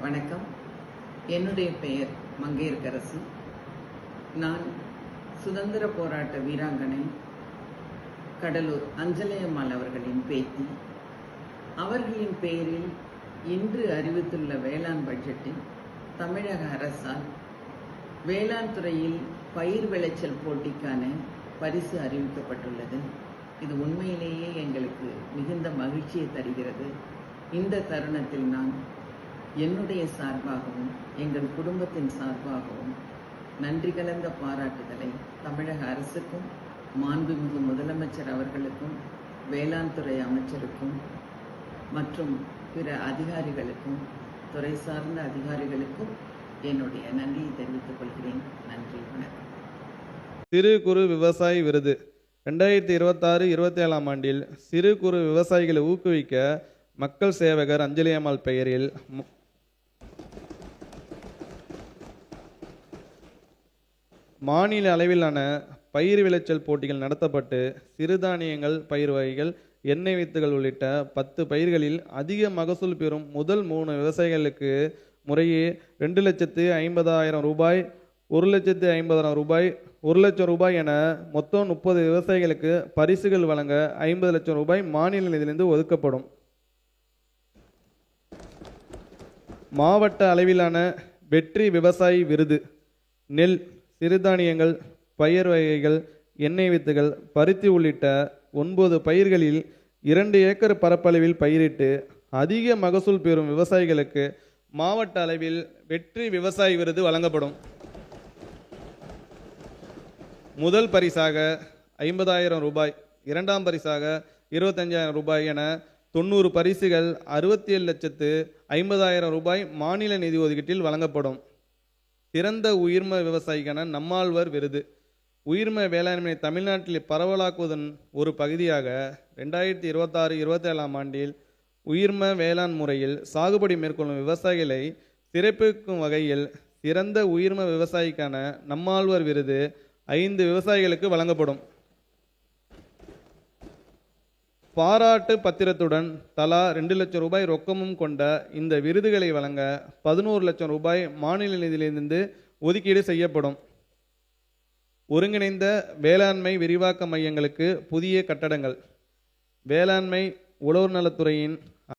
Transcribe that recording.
வணக்கம். என்னுடைய பெயர் மங்கையர்க்கரசி. நான் சுதந்திர போராட்ட வீராங்கனை கடலூர் அஞ்சலையம்மாள் அவர்களின் பேத்தி. அவர்களின் பெயரில் இன்று அறிவித்துள்ள வேளாண் பட்ஜெட்டில் தமிழக அரசால் வேளாண் துறையில் பயிர் விளைச்சல் போட்டிக்கான பரிசு அறிவிக்கப்பட்டுள்ளது. இது உண்மையிலேயே எங்களுக்கு மிகுந்த மகிழ்ச்சியை தருகிறது. இந்த தருணத்தில் நான் என்னுடைய சார்பாகவும் எங்கள் குடும்பத்தின் சார்பாகவும் நன்றி கலந்த பாராட்டுதலை தமிழக அரசுக்கும் மாண்புமிகு முதலமைச்சர் அவர்களுக்கும் வேளாண் துறை அமைச்சருக்கும் மற்றும் பிற அதிகாரிகளுக்கும் துறை சார்ந்த அதிகாரிகளுக்கும் என்னுடைய நன்றியை தெரிவித்துக் கொள்கிறேன். நன்றி, வணக்கம். சிறு குறு விவசாயி விருது 2026-27 ஆண்டில் சிறு குறு விவசாயிகளை ஊக்குவிக்க மக்கள் சேவகர் அஞ்சலியம்மாள் பெயரில் மாநில அளவிலான பயிர் விளைச்சல் போட்டிகள் நடத்தப்பட்டு சிறுதானியங்கள், பயிர் வகைகள், எண்ணெய் வித்துகள் உள்ளிட்ட 10 பயிர்களில் அதிக மகசூல் பெறும் முதல் 3 விவசாயிகளுக்கு முறையே 2,50,000 ரூபாய், 1,50,000 ரூபாய், 1 லட்சம் ரூபாய் என மொத்தம் 30 விவசாயிகளுக்கு பரிசுகள் வழங்க 50 லட்சம் ரூபாய் மாநில நிதியிலிருந்து ஒதுக்கப்படும். மாவட்ட அளவிலான வெற்றி விவசாயி விருது நெல், சிறுதானியங்கள், பயிர் வகைகள், எண்ணெய் வித்துகள், பருத்தி உள்ளிட்ட 9 பயிர்களில் 2 ஏக்கர் பரப்பளவில் பயிரிட்டு அதிக மகசூல் பெறும் விவசாயிகளுக்கு மாவட்ட அளவில் வெற்றி விவசாயி விருது வழங்கப்படும். முதல் பரிசாக 50,000 ரூபாய், இரண்டாம் பரிசாக 25,000 ரூபாய் என 90 பரிசுகள் 67,50,000 ரூபாய் மாநில நிதி ஒதுக்கீட்டில் வழங்கப்படும். சிறந்த உயிர்ம விவசாயிக்கான நம்மாழ்வார் விருது உயிர்ம வேளாண்மை தமிழ்நாட்டில் பரவலாக்குவதன் ஒரு பகுதியாக 2026-27 ஆண்டில் உயிர்ம வேளாண் முறையில் சாகுபடி மேற்கொள்ளும் விவசாயிகளை சிறப்பிக்கும் வகையில் சிறந்த உயிர்ம விவசாயிக்கான நம்மாழ்வார் விருது 5 விவசாயிகளுக்கு வழங்கப்படும். பாராட்டு பத்திரத்துடன் தலா 2 லட்சம் ரூபாய் ரொக்கமும் கொண்ட இந்த விருதுகளை வழங்க 11 லட்சம் ரூபாய் மாநில நிதியிலிருந்து ஒதுக்கீடு செய்யப்படும். ஒருங்கிணைந்த வேளாண்மை விரிவாக்க மையங்களுக்கு புதிய கட்டடங்கள் வேளாண்மை உழவர் நலத்துறையின்